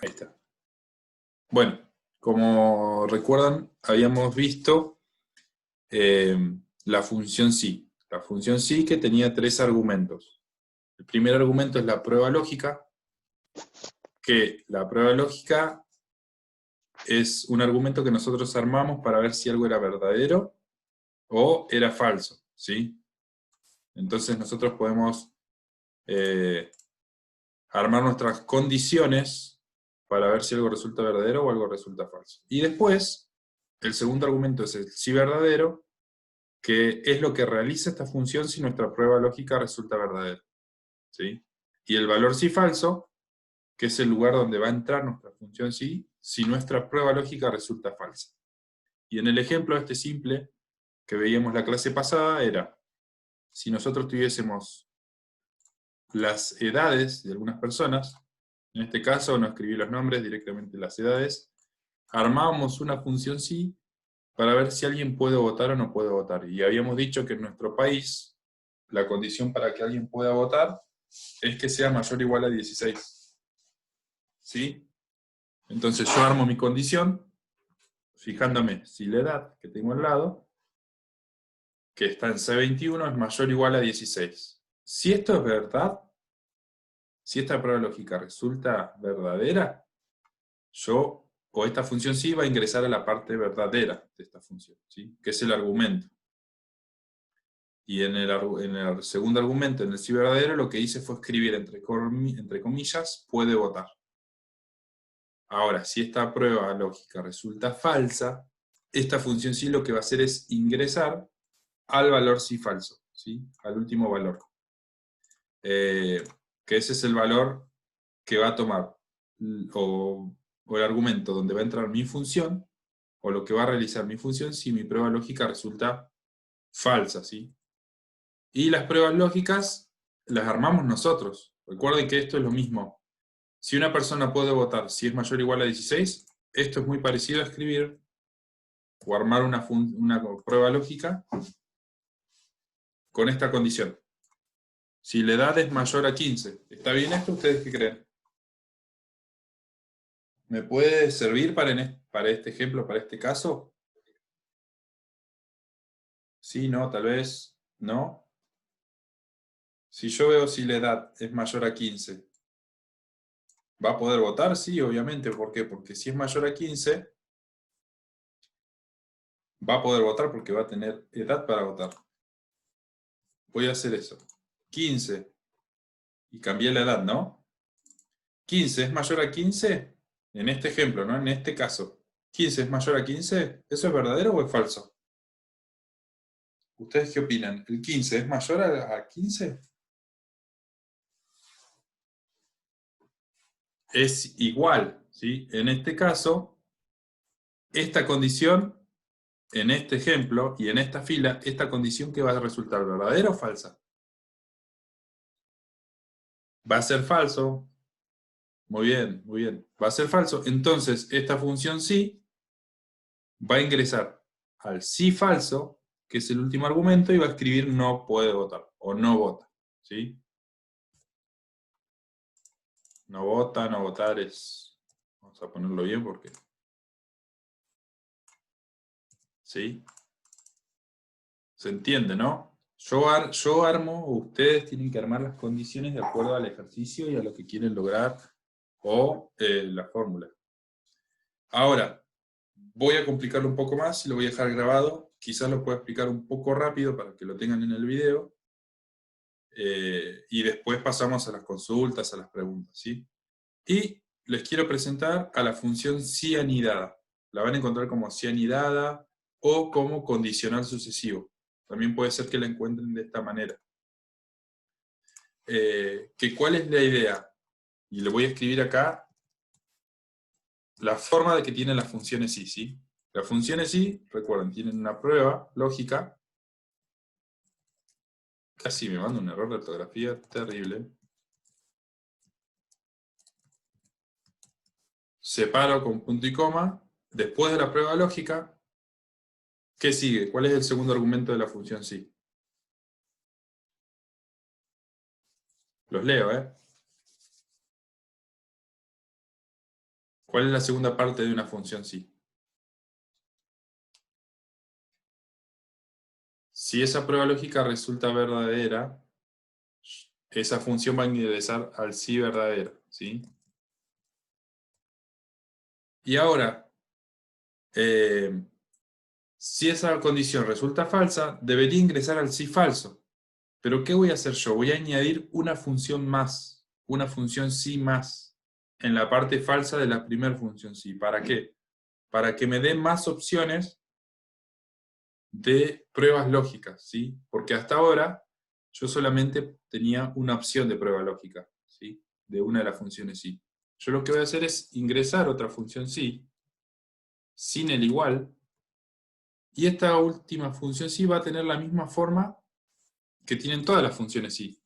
Ahí está. Bueno, como recuerdan, habíamos visto la función sí. La función sí que tenía 3 argumentos. El primer argumento es la prueba lógica, que la prueba lógica es un argumento que nosotros armamos para ver si algo era verdadero o era falso, ¿sí? Entonces nosotros podemos armar nuestras condiciones para ver si algo resulta verdadero o algo resulta falso. Y después, el segundo argumento es el sí verdadero, que es lo que realiza esta función si nuestra prueba lógica resulta verdadera, ¿sí? Y el valor sí falso, que es el lugar donde va a entrar nuestra función sí, si nuestra prueba lógica resulta falsa. Y en el ejemplo este simple que veíamos la clase pasada era, si nosotros tuviésemos las edades de algunas personas, en este caso no escribí los nombres, directamente las edades, armábamos una función sí para ver si alguien puede votar o no puede votar. Y habíamos dicho que en nuestro país la condición para que alguien pueda votar es que sea mayor o igual a 16. ¿Sí? Entonces yo armo mi condición fijándome si la edad que tengo al lado, que está en C21, es mayor o igual a 16. Si esto es verdad, si esta prueba lógica resulta verdadera, yo, o esta función sí, va a ingresar a la parte verdadera de esta función, ¿sí? Que es el argumento. Y en el segundo argumento, en el sí verdadero, lo que hice fue escribir entre comillas, puede votar. Ahora, si esta prueba lógica resulta falsa, esta función sí lo que va a hacer es ingresar al valor sí falso, ¿sí? Al último valor. Que ese es el valor que va a tomar, o el argumento donde va a entrar mi función, o lo que va a realizar mi función si mi prueba lógica resulta falsa, ¿sí? Y las pruebas lógicas las armamos nosotros. Recuerden que esto es lo mismo. Si una persona puede votar si es mayor o igual a 16, esto es muy parecido a escribir o armar una prueba lógica con esta condición. Si la edad es mayor a 15, ¿está bien esto? ¿Ustedes qué creen? ¿Me puede servir para este ejemplo, para este caso? Sí, no, tal vez, no. Si yo veo si la edad es mayor a 15, ¿va a poder votar? Sí, obviamente. ¿Por qué? Porque si es mayor a 15, va a poder votar porque va a tener edad para votar. Voy a hacer eso. 15. Y cambié la edad, ¿no? 15 es mayor a 15. En este ejemplo, ¿no? En este caso. 15 es mayor a 15. ¿Eso es verdadero o es falso? ¿Ustedes qué opinan? ¿El 15 es mayor a 15? Es igual, ¿sí? En este caso, esta condición, en este ejemplo y en esta fila, esta condición que va a resultar, ¿verdadera o falsa? Va a ser falso. Muy bien, muy bien. Va a ser falso. Entonces, esta función sí va a ingresar al sí falso, que es el último argumento, y va a escribir no puede votar, o no vota. ¿Sí? No vota, no votar es... Vamos a ponerlo bien porque... ¿Sí? ¿Se entiende, no? Yo armo, ustedes tienen que armar las condiciones de acuerdo al ejercicio y a lo que quieren lograr, o la fórmula. Ahora, voy a complicarlo un poco más y lo voy a dejar grabado. Quizás lo pueda explicar un poco rápido para que lo tengan en el video. Y después pasamos a las consultas, a las preguntas, ¿sí? Y les quiero presentar a la función sí anidada. La van a encontrar como sí anidada o como condicional sucesivo. También puede ser que la encuentren de esta manera. ¿Cuál es la idea? Y le voy a escribir acá la forma de que tienen las funciones sí, ¿sí? Las funciones sí, recuerden, tienen una prueba lógica. Casi me manda un error de ortografía terrible. Separo con punto y coma. Después de la prueba lógica, ¿qué sigue? ¿Cuál es el segundo argumento de la función sí? Los leo, ¿eh? ¿Cuál es la segunda parte de una función sí? Si esa prueba lógica resulta verdadera, esa función va a ingresar al sí verdadero, ¿sí? Y ahora, si esa condición resulta falsa, debería ingresar al sí falso. Pero ¿qué voy a hacer yo? Voy a añadir una función más, una función sí más, en la parte falsa de la primera función sí. ¿Para qué? Para que me dé más opciones de pruebas lógicas, ¿sí? Porque hasta ahora yo solamente tenía una opción de prueba lógica, ¿sí? De una de las funciones sí. Yo lo que voy a hacer es ingresar otra función sí, sin el igual, y esta última función sí va a tener la misma forma que tienen todas las funciones sí.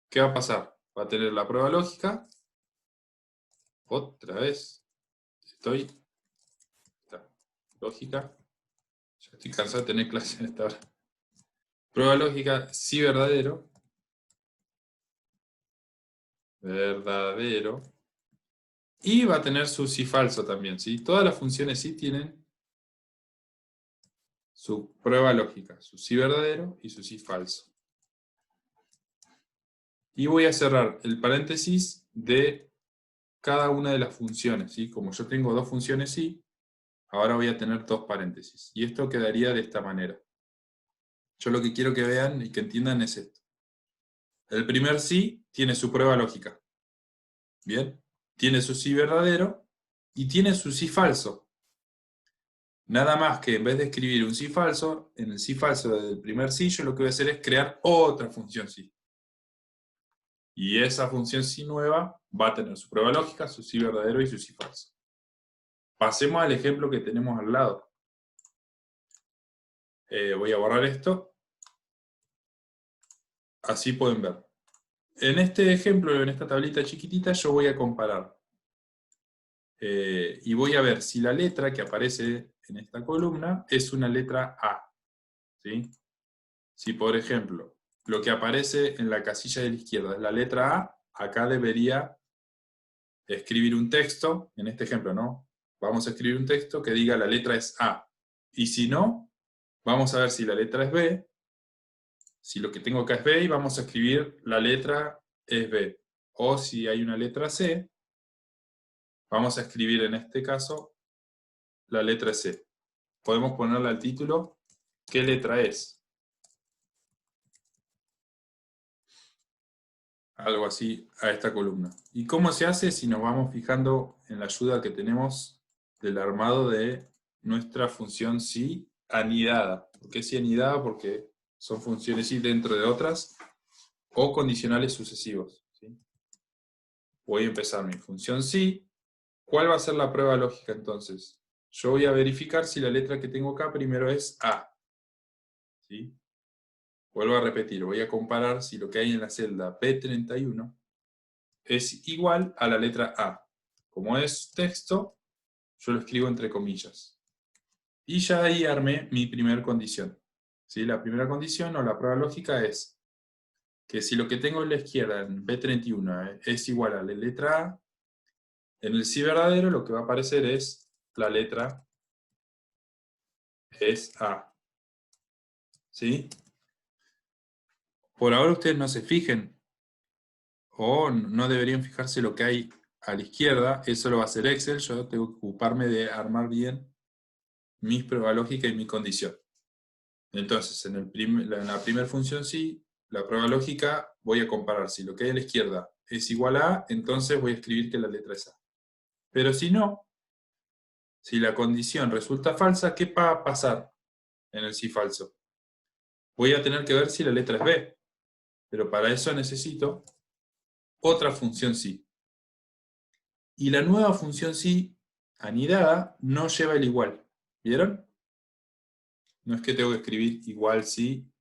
¿Qué va a pasar? Va a tener la prueba lógica, otra vez, lógica, ya estoy cansado de tener clases en esta hora. Prueba lógica, sí verdadero, verdadero, y va a tener su sí falso también, ¿sí? Todas las funciones sí tienen su prueba lógica, su sí verdadero y su sí falso. Y voy a cerrar el paréntesis de cada una de las funciones, ¿sí? Como yo tengo dos funciones sí, ahora voy a tener dos paréntesis. Y esto quedaría de esta manera. Yo lo que quiero que vean y que entiendan es esto. El primer sí tiene su prueba lógica. ¿Bien? Tiene su sí verdadero y tiene su sí falso. Nada más que en vez de escribir un sí falso, en el sí falso del primer sí, yo lo que voy a hacer es crear otra función sí. Y esa función sí nueva va a tener su prueba lógica, su sí verdadero y su sí falso. Pasemos al ejemplo que tenemos al lado. Voy a borrar esto. Así pueden ver. En este ejemplo, en esta tablita chiquitita, yo voy a comparar. Y voy a ver si la letra que aparece en esta columna es una letra A. ¿Sí? Si, por ejemplo, lo que aparece en la casilla de la izquierda es la letra A, acá debería escribir un texto, en este ejemplo, ¿no? Vamos a escribir un texto que diga la letra es A. Y si no, vamos a ver si la letra es B, si lo que tengo acá es B, y vamos a escribir la letra es B. O si hay una letra C, vamos a escribir en este caso la letra C. Podemos ponerle al título ¿qué letra es? Algo así a esta columna. ¿Y cómo se hace? Si nos vamos fijando en la ayuda que tenemos del armado de nuestra función sí anidada. ¿Por qué sí anidada? Porque son funciones sí dentro de otras o condicionales sucesivos, ¿sí? Voy a empezar mi función sí. ¿Cuál va a ser la prueba lógica entonces? Yo voy a verificar si la letra que tengo acá primero es A, ¿sí? Vuelvo a repetir, voy a comparar si lo que hay en la celda B31 es igual a la letra A. Como es texto, yo lo escribo entre comillas. Y ya ahí armé mi primera condición. ¿Sí? La primera condición o la prueba lógica es que si lo que tengo en la izquierda, en B31, es igual a la letra A, en el sí verdadero lo que va a aparecer es la letra es A. ¿Sí? Por ahora ustedes no se fijen, o no deberían fijarse lo que hay a la izquierda, eso lo va a hacer Excel, yo tengo que ocuparme de armar bien mi prueba lógica y mi condición. Entonces, en la primera función sí, la prueba lógica, voy a comparar si lo que hay a la izquierda es igual a A, entonces voy a escribir que la letra es A. Pero si no, si la condición resulta falsa, ¿qué va a pasar en el sí falso? Voy a tener que ver si la letra es B, pero para eso necesito otra función sí. Y la nueva función sí, anidada, no lleva el igual. ¿Vieron? No es que tengo que escribir igual sí,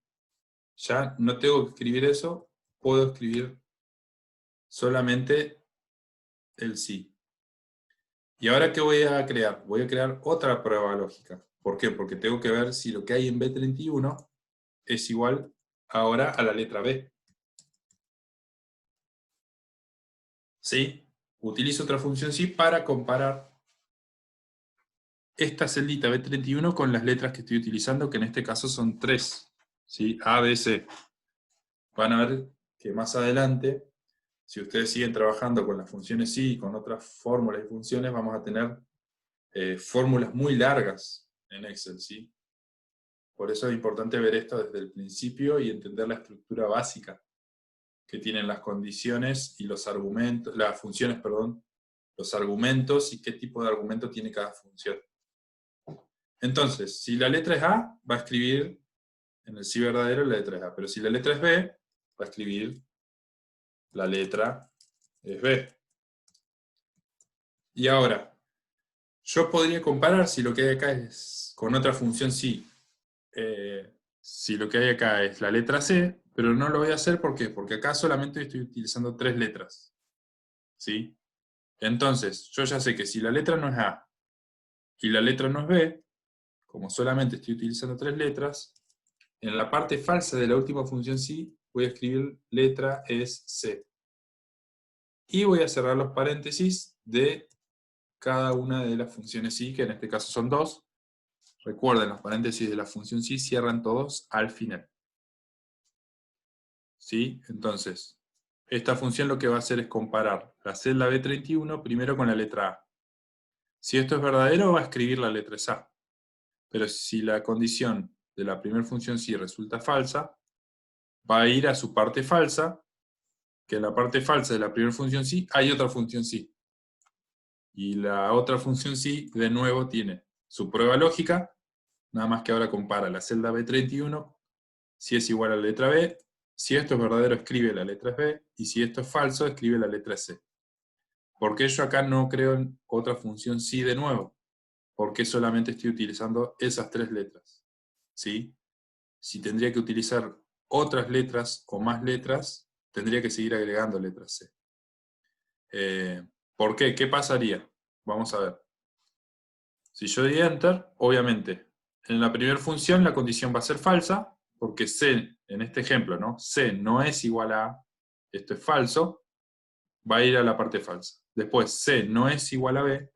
ya no tengo que escribir eso, puedo escribir solamente el sí. ¿Y ahora qué voy a crear? Voy a crear otra prueba lógica. ¿Por qué? Porque tengo que ver si lo que hay en B31 es igual ahora a la letra B. ¿Sí? Utilizo otra función sí para comparar esta celdita B31 con las letras que estoy utilizando, que en este caso son 3, ¿sí? A, B, C. Van a ver que más adelante, si ustedes siguen trabajando con las funciones sí y con otras fórmulas y funciones, vamos a tener fórmulas muy largas en Excel, ¿sí? Por eso es importante ver esto desde el principio y entender la estructura básica que tienen las condiciones y los argumentos, las funciones, perdón, los argumentos y qué tipo de argumento tiene cada función. Entonces, si la letra es A, va a escribir en el sí verdadero la letra es A, pero si la letra es B, va a escribir la letra es B. Y ahora, yo podría comparar si lo que hay acá es con otra función sí. Si lo que hay acá es la letra C, pero no lo voy a hacer, ¿por qué? Porque acá solamente estoy utilizando 3 letras, ¿sí? Entonces, yo ya sé que si la letra no es A y la letra no es B, como solamente estoy utilizando 3 letras, en la parte falsa de la última función sí, voy a escribir letra es C. Y voy a cerrar los paréntesis de cada una de las funciones sí, que en este caso son 2. Recuerden, los paréntesis de la función sí cierran todos al final. ¿Sí? Entonces, esta función lo que va a hacer es comparar la celda B31 primero con la letra A. Si esto es verdadero, va a escribir la letra es A. Pero si la condición de la primera función sí resulta falsa, va a ir a su parte falsa, que en la parte falsa de la primera función sí hay otra función sí. Y la otra función sí, de nuevo, tiene su prueba lógica, nada más que ahora compara la celda B31, si es igual a la letra B, si esto es verdadero escribe la letra B, y si esto es falso escribe la letra C. ¿Por qué yo acá no creo en otra función sí de nuevo? Porque solamente estoy utilizando esas 3 letras. ¿Sí? Si tendría que utilizar otras letras o más letras, tendría que seguir agregando letras C. ¿Por qué? ¿Qué pasaría? Vamos a ver. Si yo doy Enter, obviamente, en la primera función la condición va a ser falsa, porque C, en este ejemplo, ¿no? C no es igual a A, esto es falso, va a ir a la parte falsa. Después, C no es igual a B,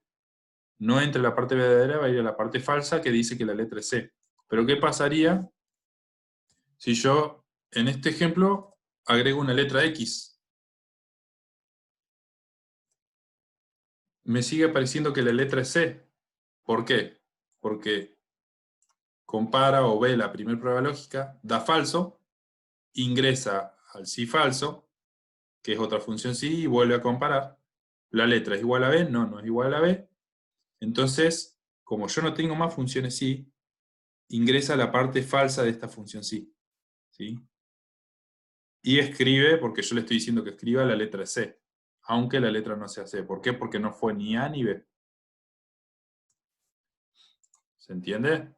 no entra en la parte verdadera, va a ir a la parte falsa que dice que la letra es C. Pero ¿qué pasaría si yo, en este ejemplo, agrego una letra X? Me sigue pareciendo que la letra es C. ¿Por qué? Porque compara o ve la primera prueba lógica, da falso, ingresa al sí falso, que es otra función sí, y vuelve a comparar. La letra es igual a B, no, no es igual a B. Entonces, como yo no tengo más funciones sí, ingresa a la parte falsa de esta función sí. ¿Sí? Y escribe, porque yo le estoy diciendo que escriba la letra C, aunque la letra no sea C. ¿Por qué? Porque no fue ni A ni B. ¿Se entiende?